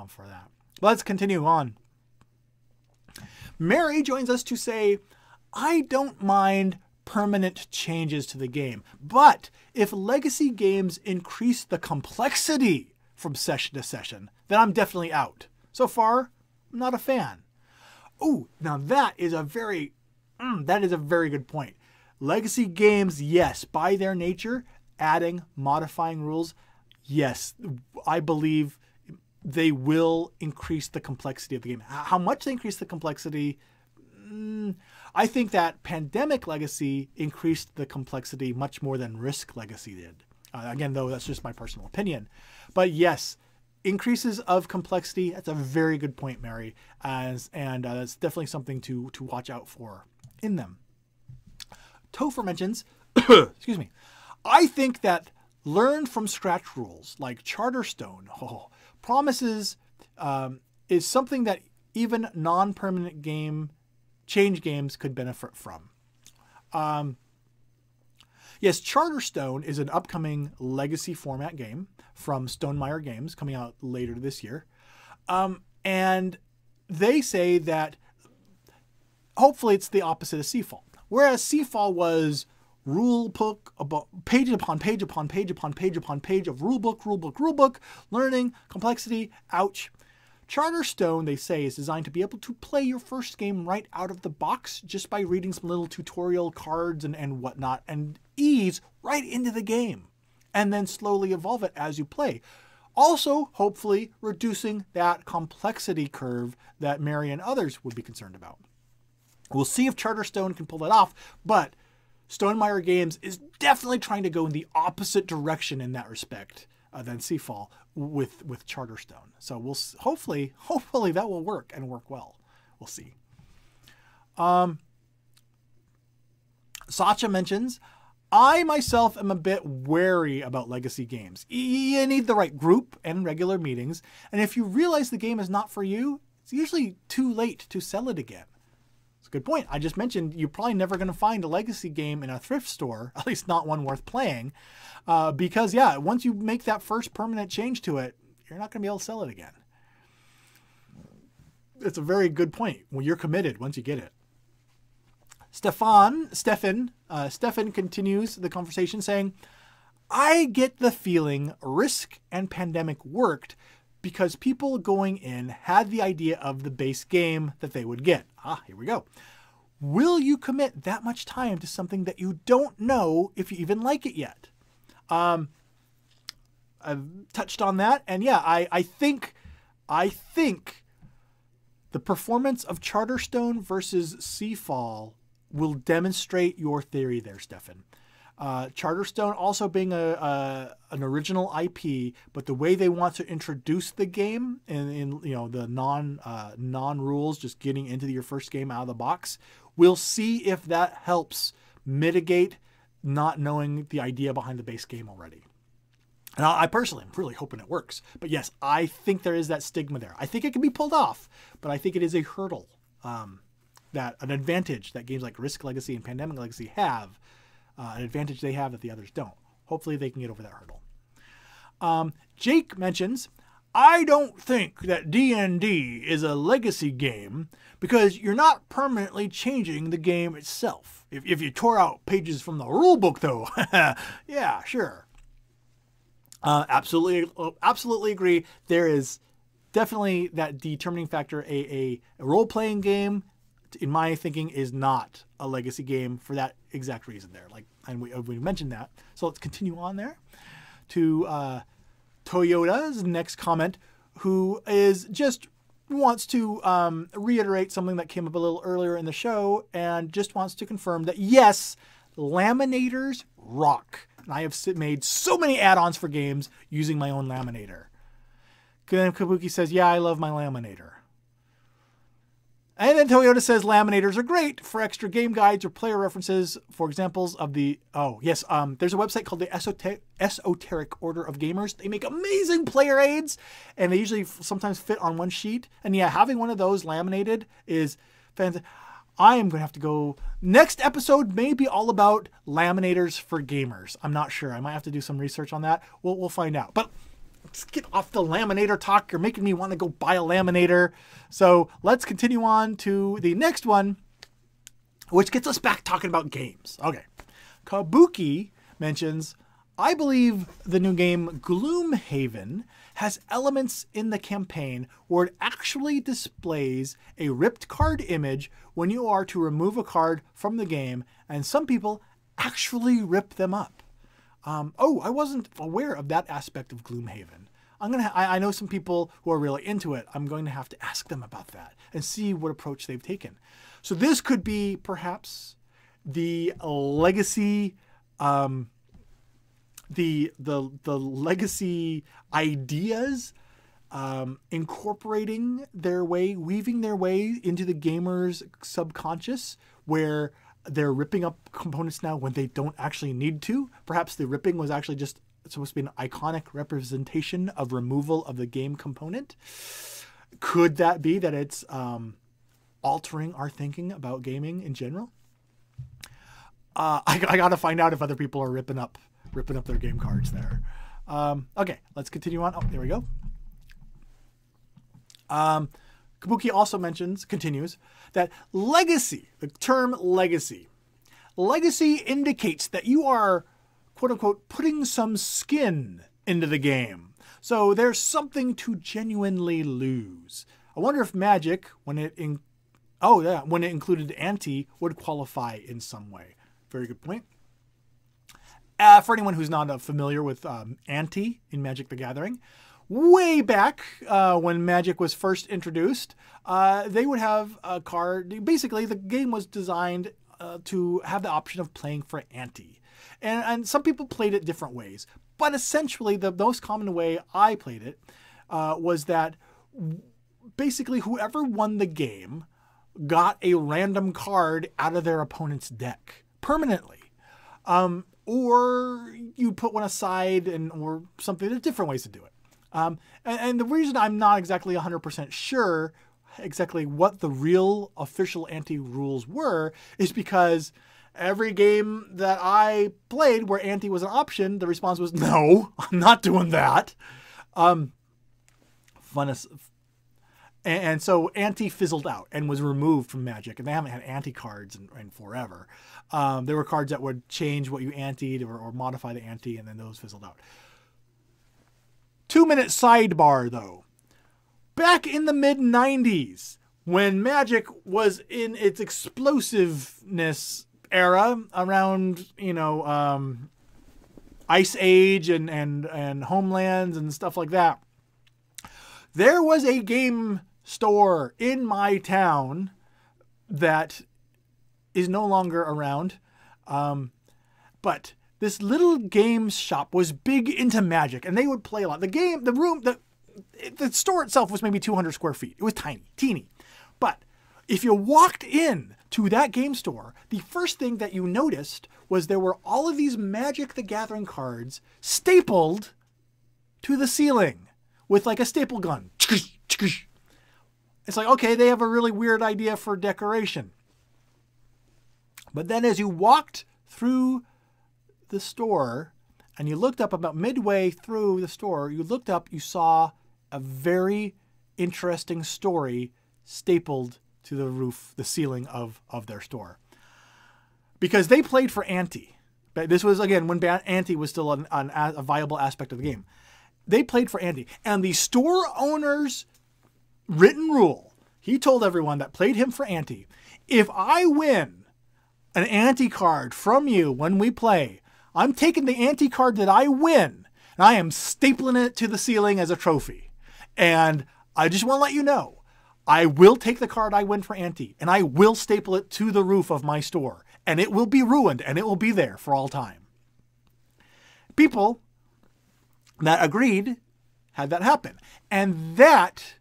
for that. Let's continue on. Mary joins us to say, I don't mind permanent changes to the game, but if Legacy games increase the complexity from session to session, then I'm definitely out. So far, I'm not a fan. Oh, now that is a very good point. Legacy games, yes, by their nature, adding, modifying rules, yes, I believe they will increase the complexity of the game. How much they increase the complexity? I think that Pandemic Legacy increased the complexity much more than Risk Legacy did. Again, though, that's just my personal opinion. But yes, increases of complexity, that's a very good point, Mary. And that's definitely something to watch out for in them. Topher mentions, excuse me, I think that learn from scratch rules like Charterstone promises is something that even non-permanent change games could benefit from. Yes, Charterstone is an upcoming Legacy format game from Stonemaier Games coming out later this year. And they say that hopefully it's the opposite of Seafall. Whereas Seafall was rule book, page upon page upon page upon page upon page of rulebook, learning, complexity, ouch. Charterstone, they say, is designed to be able to play your first game right out of the box just by reading some little tutorial cards and whatnot and ease right into the game and then slowly evolve it as you play. Also, hopefully, reducing that complexity curve that Mary and others would be concerned about. We'll see if Charterstone can pull that off, but Stonemaier Games is definitely trying to go in the opposite direction in that respect than Seafall with Charterstone. So we'll hopefully that will work and work well. We'll see. Sacha mentions, I myself am a bit wary about Legacy games. You need the right group and regular meetings, and if you realize the game is not for you, it's usually too late to sell it again. It's a good point. I just mentioned you're probably never going to find a Legacy game in a thrift store, at least not one worth playing, because, yeah, once you make that first permanent change to it, you're not going to be able to sell it again. It's a very good point. Well, you're committed once you get it. Stefan continues the conversation saying, I get the feeling Risk and Pandemic worked because people going in had the idea of the base game that they would get. Here we go. Will you commit that much time to something that you don't know if you even like it yet? I've touched on that, and yeah, I think the performance of Charterstone versus Seafall will demonstrate your theory there, Stefan. Charterstone also being an original IP, but the way they want to introduce the game in the non rules, just getting into your first game out of the box, we'll see if that helps mitigate not knowing the idea behind the base game already. And I personally am really hoping it works. But yes, I think there is that stigma there. I think it can be pulled off, but I think it is a hurdle, that an advantage that games like Risk Legacy and Pandemic Legacy have, an advantage they have that the others don't. Hopefully they can get over that hurdle. Jake mentions, I don't think that D&D is a legacy game because you're not permanently changing the game itself. If you tore out pages from the rule book, though, yeah, sure. Absolutely agree. There is definitely that determining factor. A role-playing game, in my thinking, is not a legacy game for that exact reason there. And we mentioned that. So let's continue on there to Toyota's next comment, who is just wants to reiterate something that came up a little earlier in the show and just wants to confirm that, yes, laminators rock. And I have made so many add-ons for games using my own laminator. Kabuki says, yeah, I love my laminator. And then Toyota says laminators are great for extra game guides or player references for examples of the... Oh, yes. There's a website called the Esoteric Order of Gamers. They make amazing player aids, and they usually sometimes fit on one sheet. And yeah, having one of those laminated is fantastic. I am going to have to go... Next episode may be all about laminators for gamers. I'm not sure. I might have to do some research on that. We'll find out. But let's get off the laminator talk. You're making me want to go buy a laminator. So let's continue on to the next one, which gets us back talking about games. Okay. Kabuki mentions, I believe the new game Gloomhaven has elements in the campaign where it actually displays a ripped card image when you are to remove a card from the game, and some people actually rip them up. I wasn't aware of that aspect of Gloomhaven. I know some people who are really into it. I'm going to have to ask them about that and see what approach they've taken. So this could be perhaps the legacy, the legacy ideas, incorporating their way, weaving their way into the gamer's subconscious, where they're ripping up components now when they don't actually need to. Perhaps the ripping was actually just supposed to be an iconic representation of removal of the game component. Could that be that it's altering our thinking about gaming in general? I got to find out if other people are ripping up their game cards there. Okay, let's continue on. Oh, there we go. Kabuki also continues, that legacy, the term legacy indicates that you are, quote unquote, putting some skin into the game. So there's something to genuinely lose. I wonder if Magic, when it included ante, would qualify in some way. Very good point. For anyone who's not familiar with ante in Magic the Gathering, way back when Magic was first introduced, they would have a card. Basically, the game was designed to have the option of playing for ante. And some people played it different ways. But essentially, the most common way I played it was that basically whoever won the game got a random card out of their opponent's deck permanently. Or you put one aside or something. There's different ways to do it. And the reason I'm not exactly 100% sure exactly what the real official ante-rules were is because every game that I played where ante was an option, the response was, no, I'm not doing that. And so ante fizzled out and was removed from Magic, and they haven't had ante cards in forever. There were cards that would change what you anteed or modify the ante, and then those fizzled out. 2-minute sidebar, though. Back in the mid-90s, when Magic was in its explosiveness era around, Ice Age and Homelands and stuff like that, there was a game store in my town that is no longer around. But this little games shop was big into Magic, and they would play a lot. The store itself was maybe 200 square feet. It was teeny. But if you walked in to that game store, the first thing that you noticed was there were all of these Magic the Gathering cards stapled to the ceiling with like a staple gun. It's like, okay, they have a really weird idea for decoration. But then as you walked through the store and you looked up about midway through the store, you looked up, you saw a very interesting story stapled to the roof, the ceiling of their store. Because they played for ante. This was, again, when ante was still a viable aspect of the game. They played for ante. And the store owner's written rule, he told everyone that played him for ante, if I win an ante card from you when we play, I'm taking the ante card that I win and I am stapling it to the ceiling as a trophy. And I just want to let you know, I will take the card I win for ante and I will staple it to the roof of my store. And it will be ruined and it will be there for all time. People that agreed had that happen. And that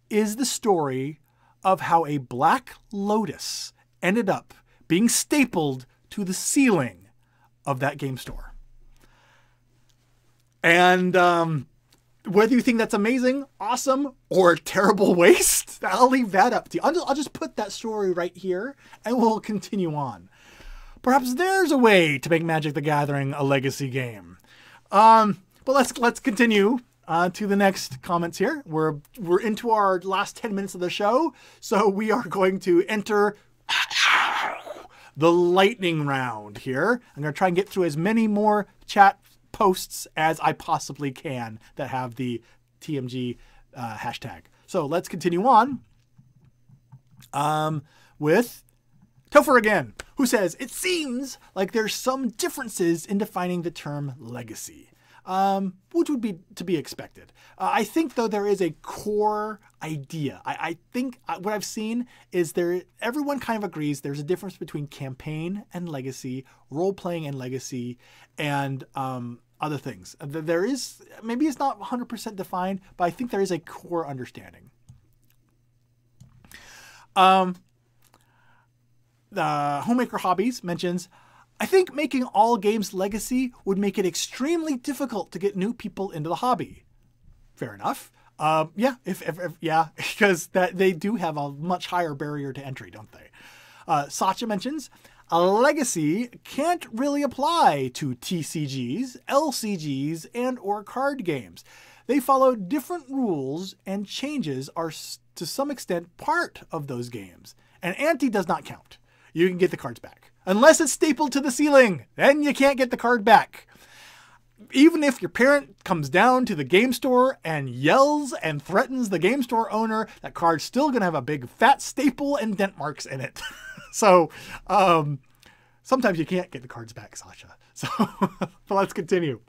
is the story of how a black lotus ended up being stapled to the ceiling of that game store. And whether you think that's amazing, awesome, or a terrible waste, I'll leave that up to you. I'll just put that story right here and we'll continue on. Perhaps there's a way to make Magic the Gathering a legacy game. But let's continue to the next comments here. We're into our last 10 minutes of the show, so we are going to enter the lightning round here. I'm going to try and get through as many more chat posts as I possibly can that have the TMG hashtag. So let's continue on with Topher again, who says, it seems like there's some differences in defining the term legacy, which would be to be expected. I think, though, there is a core idea. I think what I've seen is everyone kind of agrees there's a difference between campaign and legacy, role-playing and legacy, and other things. There is, maybe it's not 100% defined, but I think there is a core understanding. Homemaker Hobbies mentions, I think making all games legacy would make it extremely difficult to get new people into the hobby. Fair enough. Yeah, yeah, because they do have a much higher barrier to entry, don't they? Sacha mentions, a legacy can't really apply to TCGs, LCGs, and or card games. They follow different rules and changes are to some extent part of those games. And ante does not count. You can get the cards back. Unless it's stapled to the ceiling, then you can't get the card back. Even if your parent comes down to the game store and yells and threatens the game store owner, that card's still going to have a big fat staple and dent marks in it. So sometimes you can't get the cards back, Sasha. So but let's continue.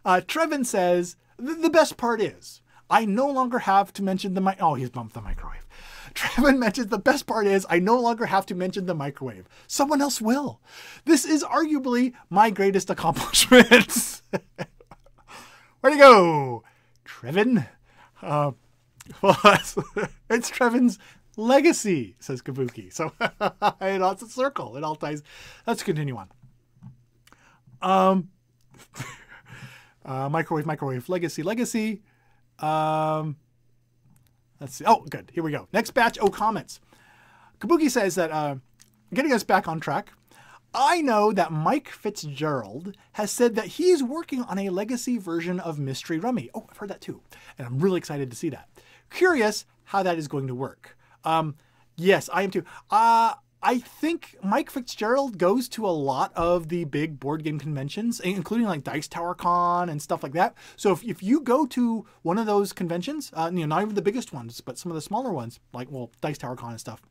Trevin says, the best part is, I no longer have to mention the oh, he's bumped the microwave. Trevin mentions the best part is I no longer have to mention the microwave. Someone else will. This is arguably my greatest accomplishment. Where'd he go? Trevin? Well, it's Trevin's legacy, says Kabuki. So it's a circle. It all ties. Let's continue on. Microwave, legacy. Let's see. Oh, good. Here we go. Next batch. Oh, comments. Kabuki says that, getting us back on track, I know that Mike Fitzgerald has said that he's working on a legacy version of Mystery Rummy. Oh, I've heard that too. And I'm really excited to see that. Curious how that is going to work. Yes, I am too. I think Mike Fitzgerald goes to a lot of the big board game conventions, including like Dice Tower Con and stuff like that. So if you go to one of those conventions, not even the biggest ones, but some of the smaller ones, like, well, Dice Tower Con and stuff,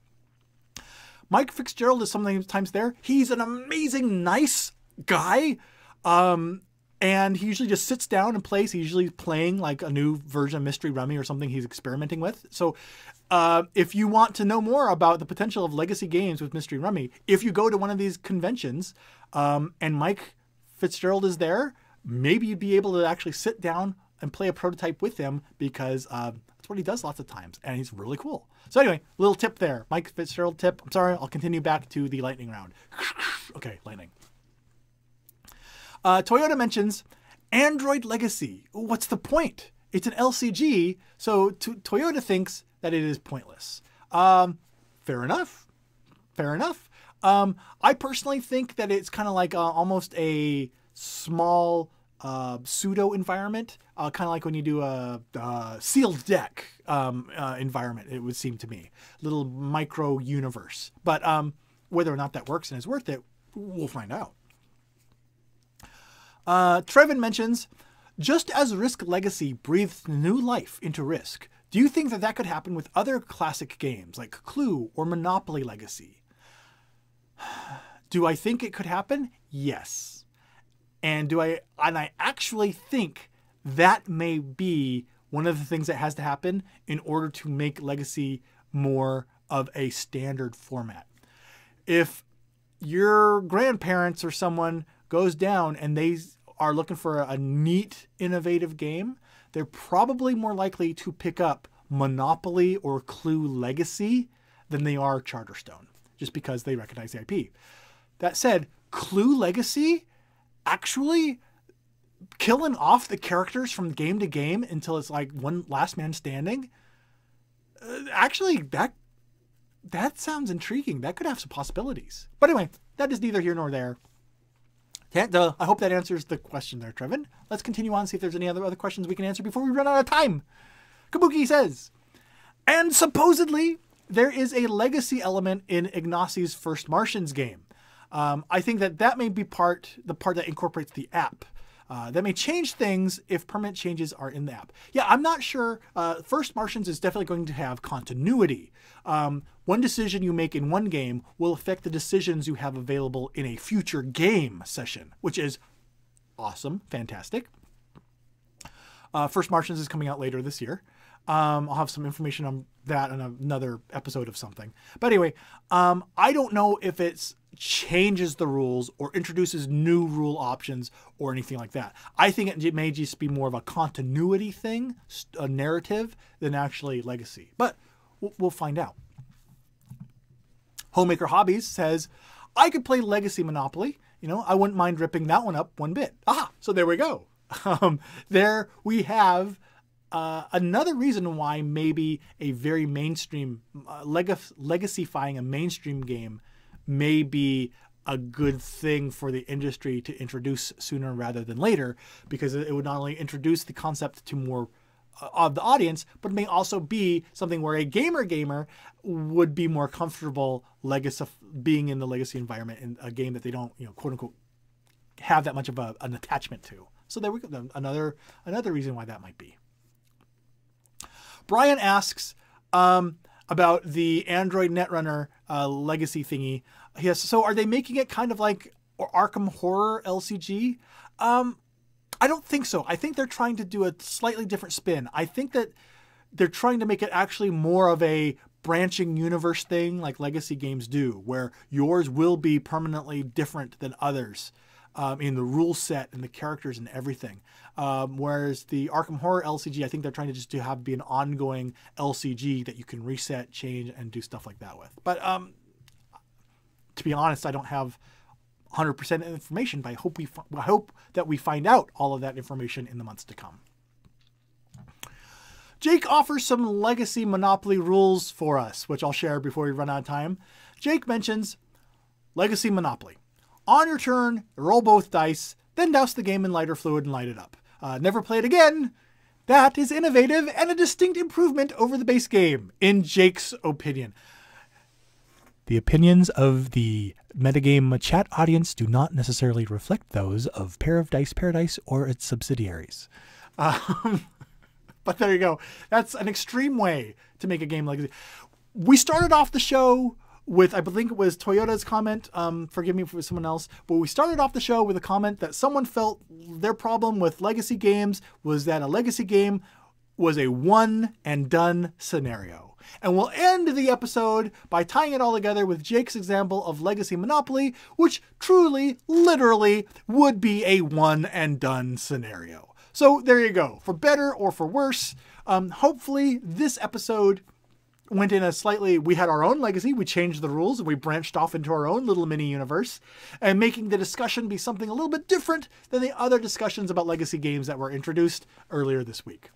Mike Fitzgerald is sometimes there. He's an amazing, nice guy. And he usually just sits down and plays. He's usually playing like a new version of Mystery Rummy or something he's experimenting with. So if you want to know more about the potential of legacy games with Mystery Rummy, if you go to one of these conventions and Mike Fitzgerald is there, maybe you'd be able to actually sit down and play a prototype with him, because that's what he does lots of times. And he's really cool. So anyway, little tip there. Mike Fitzgerald tip. I'm sorry, I'll continue back to the lightning round. Okay, lightning. Toyota mentions, Android Legacy. What's the point? It's an LCG, so Toyota thinks that it is pointless. Fair enough. Fair enough. I personally think that it's kind of like almost a small pseudo environment, kind of like when you do a sealed deck environment, it would seem to me. Little micro universe. But whether or not that works and is worth it, we'll find out. Trevin mentions, just as Risk Legacy breathed new life into Risk, do you think that that could happen with other classic games like Clue or Monopoly Legacy? Do I think it could happen? Yes. And I actually think that may be one of the things that has to happen in order to make Legacy more of a standard format. If your grandparents or someone goes down and they are looking for a neat, innovative game, they're probably more likely to pick up Monopoly or Clue Legacy than they are Charterstone, just because they recognize the IP. That said, Clue Legacy actually killing off the characters from game to game until it's like one last man standing. Actually, that sounds intriguing. That could have some possibilities. But anyway, that is neither here nor there. I hope that answers the question there, Trevin. Let's continue on, see if there's any other questions we can answer before we run out of time. Kabuki says, and supposedly there is a legacy element in Ignacci's First Martians game. I think that may be the part that incorporates the app. That may change things if permanent changes are in the app. Yeah, I'm not sure. First Martians is definitely going to have continuity. One decision you make in one game will affect the decisions you have available in a future game session, which is awesome, fantastic. First Martians is coming out later this year. I'll have some information on that in another episode of something. But anyway, I don't know if it changes the rules or introduces new rule options or anything like that. I think it may just be more of a continuity thing, a narrative, than actually legacy. But we'll find out. Homemaker Hobbies says, I could play Legacy Monopoly. You know, I wouldn't mind ripping that one up one bit. Ah, so there we go. There we have another reason why maybe a very mainstream, legacy-fying a mainstream game may be a good thing for the industry to introduce sooner rather than later, because it would not only introduce the concept to more of the audience, but it may also be something where a gamer would be more comfortable being in the legacy environment in a game that they don't, quote unquote, have that much of an attachment to. So there we go. Another reason why that might be. Brian asks about the Android Netrunner legacy thingy. Yes. So are they making it kind of like Arkham Horror LCG? I don't think so. I think they're trying to do a slightly different spin. I think that they're trying to make it actually more of a branching universe thing like legacy games do, where yours will be permanently different than others in the rule set and the characters and everything. Whereas the Arkham Horror LCG, I think they're trying to just be an ongoing LCG that you can reset, change, and do stuff like that with. But to be honest, I don't have 100% information, but I hope that we find out all of that information in the months to come. Jake offers some legacy Monopoly rules for us, which I'll share before we run out of time. Jake mentions Legacy Monopoly. On your turn, roll both dice, then douse the game in lighter fluid and light it up. Never play it again. That is innovative and a distinct improvement over the base game, in Jake's opinion. The opinions of the metagame chat audience do not necessarily reflect those of Pair of Dice Paradise or its subsidiaries. But there you go. That's an extreme way to make a game legacy. We started off the show with, I believe it was Toyota's comment, forgive me if it was someone else, but we started off the show with a comment that someone felt their problem with legacy games was that a legacy game was a one and done scenario. And we'll end the episode by tying it all together with Jake's example of Legacy Monopoly, which truly, literally would be a one and done scenario. So there you go. For better or for worse, hopefully this episode went in a slightly, we had our own legacy, we changed the rules, and we branched off into our own little mini universe, and making the discussion be something a little bit different than the other discussions about legacy games that were introduced earlier this week.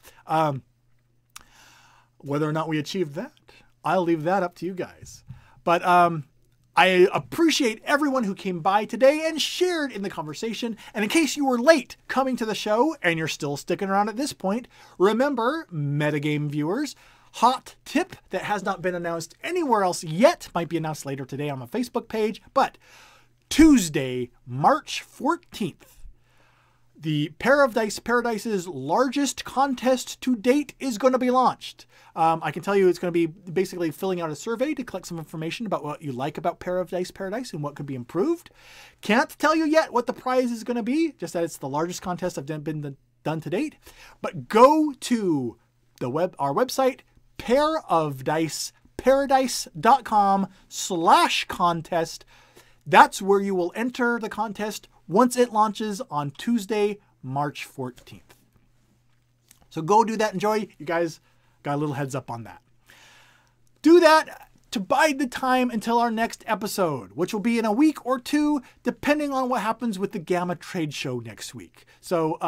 Whether or not we achieved that, I'll leave that up to you guys. But I appreciate everyone who came by today and shared in the conversation. And in case you were late coming to the show and you're still sticking around at this point, remember, metagame viewers, hot tip that has not been announced anywhere else yet, might be announced later today on my Facebook page, but Tuesday, March 14th, the Pair of Dice Paradise's largest contest to date is going to be launched. I can tell you it's going to be basically filling out a survey to collect some information about what you like about Pair of Dice Paradise and what could be improved. Can't tell you yet what the prize is going to be, just that it's the largest contest I've been done to date. But go to our website, pairofdiceparadise.com/contest. That's where you will enter the contest once it launches on Tuesday, March 14th. So go do that. Enjoy. You guys got a little heads up on that. Do that to bide the time until our next episode, which will be in a week or two, depending on what happens with the Gamma trade show next week. So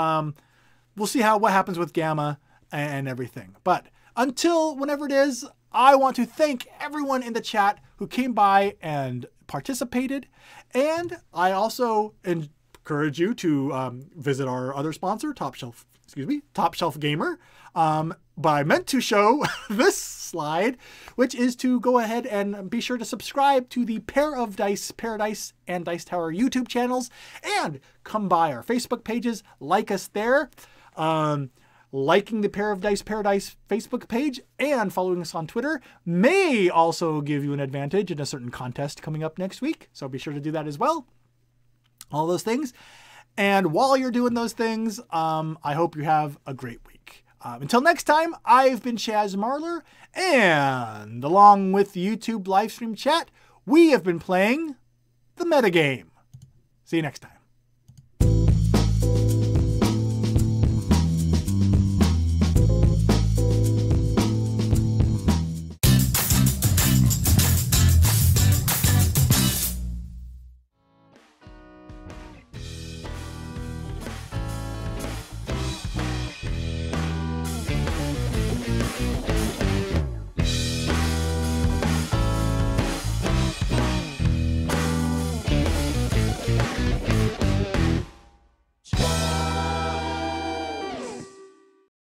we'll see what happens with Gamma and everything. But until whenever it is, I want to thank everyone in the chat who came by and participated. And I also encourage you to visit our other sponsor, Top Shelf Gamer. But I meant to show this slide, which is to go ahead and be sure to subscribe to the Pair of Dice Paradise and Dice Tower YouTube channels, and come by our Facebook pages, like us there. Liking the Pair of Dice Paradise Facebook page and following us on Twitter may also give you an advantage in a certain contest coming up next week. So be sure to do that as well. All those things. And while you're doing those things, I hope you have a great week. Until next time, I've been Chaz Marler, and along with the YouTube livestream chat, we have been playing the metagame. See you next time.